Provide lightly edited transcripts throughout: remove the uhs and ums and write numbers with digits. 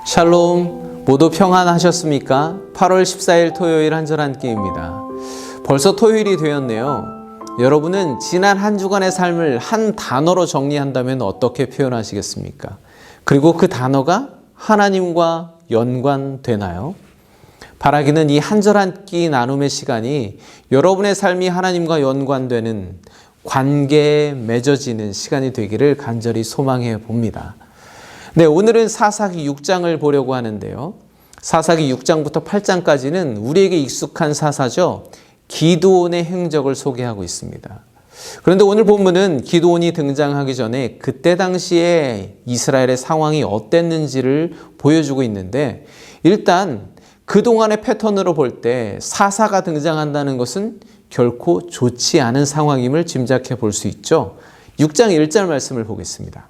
샬롬, 모두 평안하셨습니까? 8월 14일 토요일 한절 한끼입니다. 벌써 토요일이 되었네요. 여러분은 지난 한 주간의 삶을 한 단어로 정리한다면 어떻게 표현하시겠습니까? 그리고 그 단어가 하나님과 연관되나요? 바라기는 이 한절 한끼 나눔의 시간이 여러분의 삶이 하나님과 연관되는 관계에 맺어지는 시간이 되기를 간절히 소망해 봅니다. 네, 오늘은 사사기 6장을 보려고 하는데요. 사사기 6장부터 8장까지는 우리에게 익숙한 사사죠. 기드온의 행적을 소개하고 있습니다. 그런데 오늘 본문은 기드온이 등장하기 전에 그때 당시에 이스라엘의 상황이 어땠는지를 보여주고 있는데, 일단 그동안의 패턴으로 볼 때 사사가 등장한다는 것은 결코 좋지 않은 상황임을 짐작해 볼 수 있죠. 6장 1절 말씀을 보겠습니다.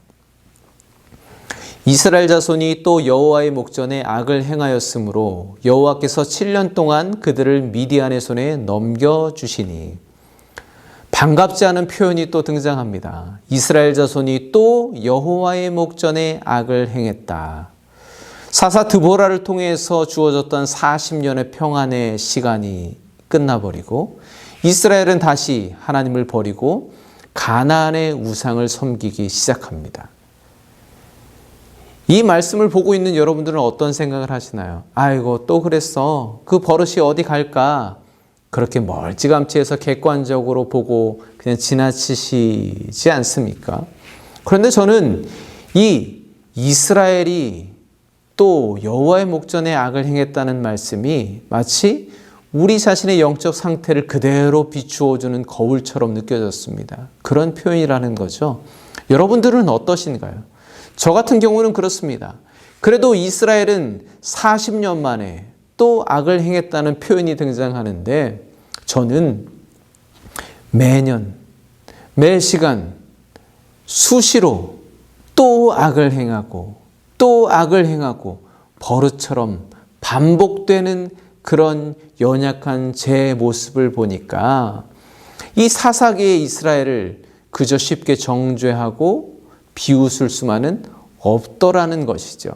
이스라엘 자손이 또 여호와의 목전에 악을 행하였으므로 여호와께서 7년 동안 그들을 미디안의 손에 넘겨주시니. 반갑지 않은 표현이 또 등장합니다. 이스라엘 자손이 또 여호와의 목전에 악을 행했다. 사사 드보라를 통해서 주어졌던 40년의 평안의 시간이 끝나버리고 이스라엘은 다시 하나님을 버리고 가나안의 우상을 섬기기 시작합니다. 이 말씀을 보고 있는 여러분들은 어떤 생각을 하시나요? 아이고, 또 그랬어. 그 버릇이 어디 갈까? 그렇게 멀찌감치 해서 객관적으로 보고 그냥 지나치시지 않습니까? 그런데 저는 이 이스라엘이 또 여호와의 목전에 악을 행했다는 말씀이 마치 우리 자신의 영적 상태를 그대로 비추어주는 거울처럼 느껴졌습니다. 그런 표현이라는 거죠. 여러분들은 어떠신가요? 저 같은 경우는 그렇습니다. 그래도 이스라엘은 40년 만에 또 악을 행했다는 표현이 등장하는데 저는 매년, 매 시간 수시로 또 악을 행하고 또 악을 행하고 버릇처럼 반복되는 그런 연약한 제 모습을 보니까 이 사사기의 이스라엘을 그저 쉽게 정죄하고 비웃을 수만은 없더라는 것이죠.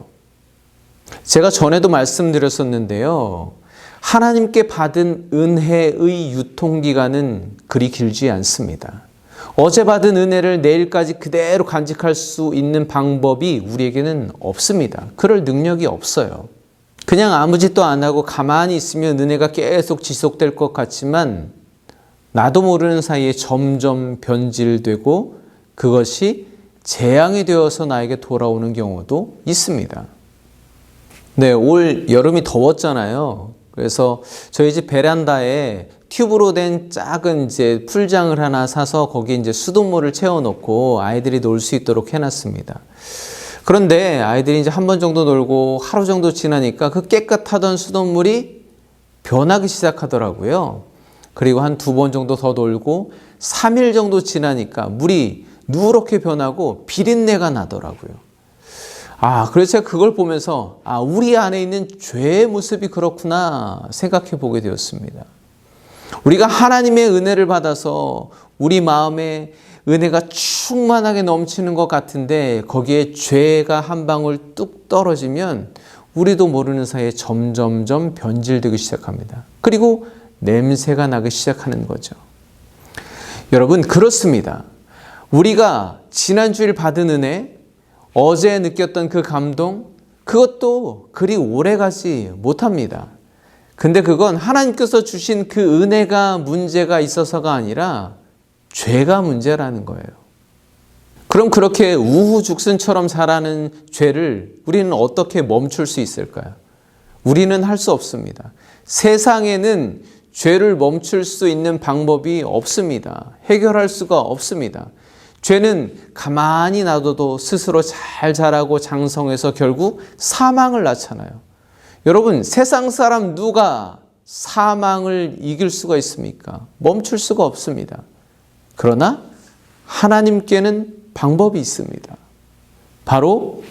제가 전에도 말씀드렸었는데요. 하나님께 받은 은혜의 유통기간은 그리 길지 않습니다. 어제 받은 은혜를 내일까지 그대로 간직할 수 있는 방법이 우리에게는 없습니다. 그럴 능력이 없어요. 그냥 아무 짓도 안 하고 가만히 있으면 은혜가 계속 지속될 것 같지만 나도 모르는 사이에 점점 변질되고 그것이 재앙이 되어서 나에게 돌아오는 경우도 있습니다. 네, 올 여름이 더웠잖아요. 그래서 저희 집 베란다에 튜브로 된 작은 이제 풀장을 하나 사서 거기에 이제 수돗물을 채워놓고 아이들이 놀 수 있도록 해놨습니다. 그런데 아이들이 이제 한 번 정도 놀고 하루 정도 지나니까 그 깨끗하던 수돗물이 변하기 시작하더라고요. 그리고 한 2번 정도 더 놀고 3일 정도 지나니까 물이 누렇게 변하고 비린내가 나더라고요. 그래서 제가 그걸 보면서 우리 안에 있는 죄의 모습이 그렇구나 생각해 보게 되었습니다. 우리가 하나님의 은혜를 받아서 우리 마음에 은혜가 충만하게 넘치는 것 같은데 거기에 죄가 한 방울 뚝 떨어지면 우리도 모르는 사이에 점점점 변질되기 시작합니다. 그리고 냄새가 나기 시작하는 거죠. 여러분, 그렇습니다. 우리가 지난주일 받은 은혜, 어제 느꼈던 그 감동, 그것도 그리 오래가지 못합니다. 근데 그건 하나님께서 주신 그 은혜가 문제가 있어서가 아니라 죄가 문제라는 거예요. 그럼 그렇게 우후죽순처럼 자라는 죄를 우리는 어떻게 멈출 수 있을까요? 우리는 할 수 없습니다. 세상에는 죄를 멈출 수 있는 방법이 없습니다. 해결할 수가 없습니다. 죄는 가만히 놔둬도 스스로 잘 자라고 장성해서 결국 사망을 낳잖아요. 여러분, 세상 사람 누가 사망을 이길 수가 있습니까? 멈출 수가 없습니다. 그러나 하나님께는 방법이 있습니다. 바로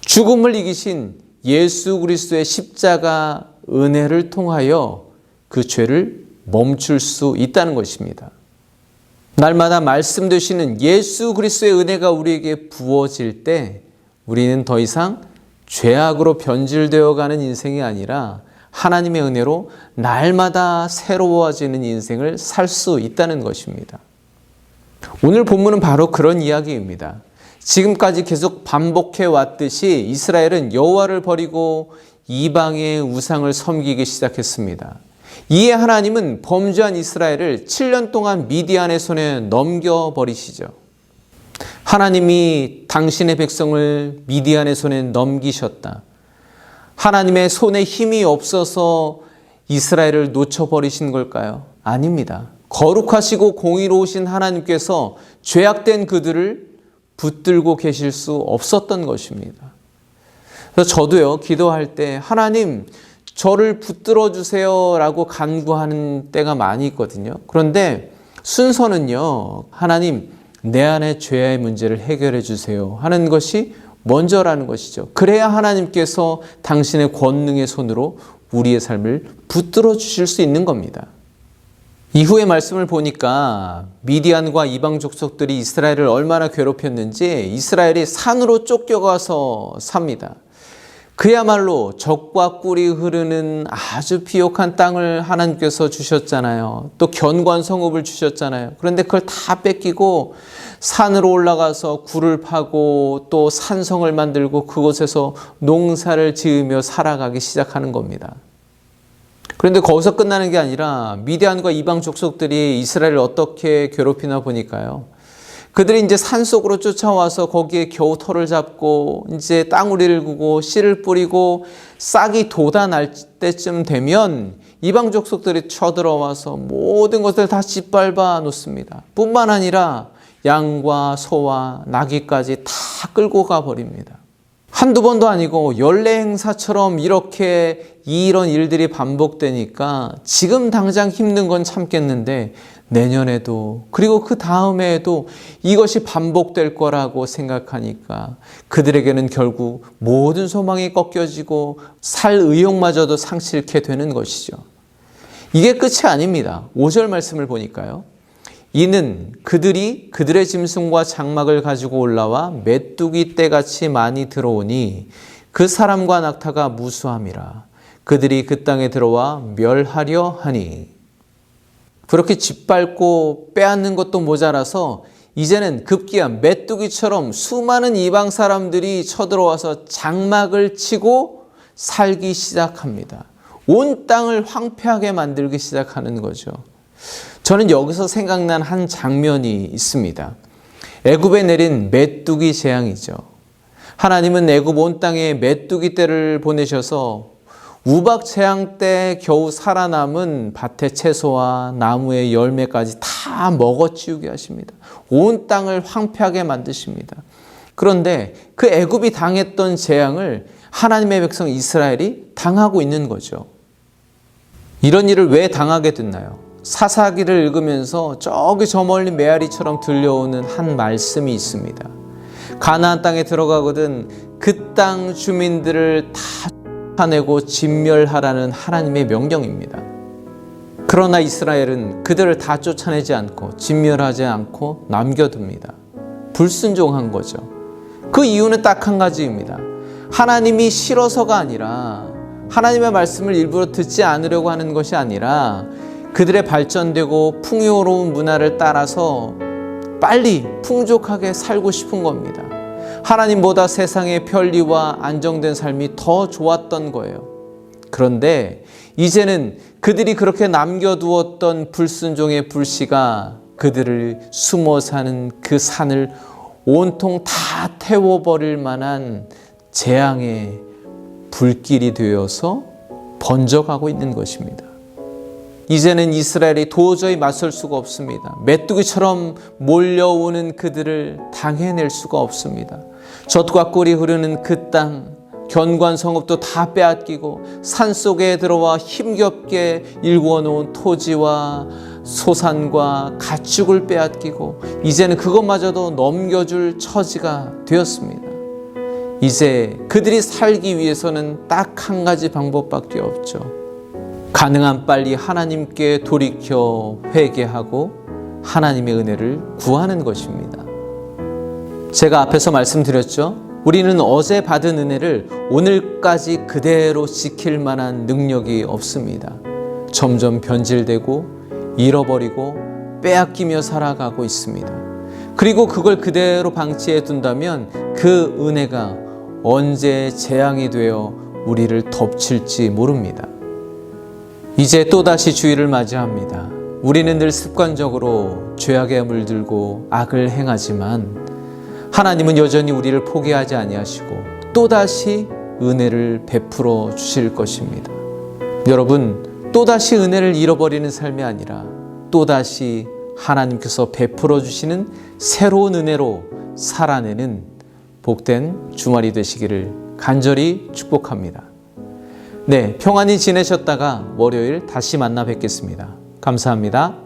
죽음을 이기신 예수 그리스도의 십자가 은혜를 통하여 그 죄를 멈출 수 있다는 것입니다. 날마다 말씀 되시는 예수 그리스도의 은혜가 우리에게 부어질 때 우리는 더 이상 죄악으로 변질되어 가는 인생이 아니라 하나님의 은혜로 날마다 새로워지는 인생을 살 수 있다는 것입니다. 오늘 본문은 바로 그런 이야기입니다. 지금까지 계속 반복해 왔듯이 이스라엘은 여호와를 버리고 이방의 우상을 섬기기 시작했습니다. 이에 하나님은 범죄한 이스라엘을 7년 동안 미디안의 손에 넘겨버리시죠. 하나님이 당신의 백성을 미디안의 손에 넘기셨다. 하나님의 손에 힘이 없어서 이스라엘을 놓쳐버리신 걸까요? 아닙니다. 거룩하시고 공의로우신 하나님께서 죄악된 그들을 붙들고 계실 수 없었던 것입니다. 그래서 저도요, 기도할 때 하나님 저를 붙들어 주세요 라고 간구하는 때가 많이 있거든요. 그런데 순서는요, 하나님 내 안의 죄의 문제를 해결해 주세요 하는 것이 먼저라는 것이죠. 그래야 하나님께서 당신의 권능의 손으로 우리의 삶을 붙들어 주실 수 있는 겁니다. 이후의 말씀을 보니까 미디안과 이방 족속들이 이스라엘을 얼마나 괴롭혔는지 이스라엘이 산으로 쫓겨가서 삽니다. 그야말로 적과 꿀이 흐르는 아주 비옥한 땅을 하나님께서 주셨잖아요. 또 견고한 성읍을 주셨잖아요. 그런데 그걸 다 뺏기고 산으로 올라가서 굴을 파고 또 산성을 만들고 그곳에서 농사를 지으며 살아가기 시작하는 겁니다. 그런데 거기서 끝나는 게 아니라 미디안과 이방 족속들이 이스라엘을 어떻게 괴롭히나 보니까요. 그들이 이제 산속으로 쫓아와서 거기에 겨우 터를 잡고 이제 땅우리를 구고 씨를 뿌리고 싹이 돋아날 때쯤 되면 이방 족속들이 쳐들어와서 모든 것을 다 짓밟아 놓습니다. 뿐만 아니라 양과 소와 나귀까지 다 끌고 가버립니다. 한두 번도 아니고 연례행사처럼 이렇게 이런 일들이 반복되니까 지금 당장 힘든 건 참겠는데 내년에도 그리고 그 다음에도 이것이 반복될 거라고 생각하니까 그들에게는 결국 모든 소망이 꺾여지고 살 의욕마저도 상실케 되는 것이죠. 이게 끝이 아닙니다. 5절 말씀을 보니까요. 이는 그들이 그들의 짐승과 장막을 가지고 올라와 메뚜기 떼같이 많이 들어오니 그 사람과 낙타가 무수함이라. 그들이 그 땅에 들어와 멸하려 하니. 그렇게 짓밟고 빼앗는 것도 모자라서 이제는 급기야 메뚜기처럼 수많은 이방 사람들이 쳐들어와서 장막을 치고 살기 시작합니다. 온 땅을 황폐하게 만들기 시작하는 거죠. 저는 여기서 생각난 한 장면이 있습니다. 애굽에 내린 메뚜기 재앙이죠. 하나님은 애굽 온 땅에 메뚜기 떼를 보내셔서 우박 재앙 때 겨우 살아남은 밭의 채소와 나무의 열매까지 다 먹어치우게 하십니다. 온 땅을 황폐하게 만드십니다. 그런데 그 애굽이 당했던 재앙을 하나님의 백성 이스라엘이 당하고 있는 거죠. 이런 일을 왜 당하게 됐나요? 사사기를 읽으면서 저기 저 멀리 메아리처럼 들려오는 한 말씀이 있습니다. 가나안 땅에 들어가거든 그 땅 주민들을 다 쫓아내고 진멸하라는 하나님의 명령입니다. 그러나 이스라엘은 그들을 다 쫓아내지 않고 진멸하지 않고 남겨둡니다. 불순종한 거죠. 그 이유는 딱 한 가지입니다. 하나님이 싫어서가 아니라 하나님의 말씀을 일부러 듣지 않으려고 하는 것이 아니라 그들의 발전되고 풍요로운 문화를 따라서 빨리 풍족하게 살고 싶은 겁니다. 하나님보다 세상의 편리와 안정된 삶이 더 좋았던 거예요. 그런데 이제는 그들이 그렇게 남겨두었던 불순종의 불씨가 그들을 숨어 사는 그 산을 온통 다 태워버릴 만한 재앙의 불길이 되어서 번져가고 있는 것입니다. 이제는 이스라엘이 도저히 맞설 수가 없습니다. 메뚜기처럼 몰려오는 그들을 당해낼 수가 없습니다. 젖과 꿀이 흐르는 그 땅, 견고한 성읍도 다 빼앗기고 산속에 들어와 힘겹게 일구어 놓은 토지와 소산과 가축을 빼앗기고 이제는 그것마저도 넘겨줄 처지가 되었습니다. 이제 그들이 살기 위해서는 딱 한 가지 방법밖에 없죠. 가능한 빨리 하나님께 돌이켜 회개하고 하나님의 은혜를 구하는 것입니다. 제가 앞에서 말씀드렸죠. 우리는 어제 받은 은혜를 오늘까지 그대로 지킬 만한 능력이 없습니다. 점점 변질되고 잃어버리고 빼앗기며 살아가고 있습니다. 그리고 그걸 그대로 방치해 둔다면 그 은혜가 언제 재앙이 되어 우리를 덮칠지 모릅니다. 이제 또다시 주일을 맞이합니다. 우리는 늘 습관적으로 죄악에 물들고 악을 행하지만 하나님은 여전히 우리를 포기하지 아니하시고 또다시 은혜를 베풀어 주실 것입니다. 여러분, 또다시 은혜를 잃어버리는 삶이 아니라 또다시 하나님께서 베풀어 주시는 새로운 은혜로 살아내는 복된 주말이 되시기를 간절히 축복합니다. 네, 평안히 지내셨다가 월요일 다시 만나 뵙겠습니다. 감사합니다.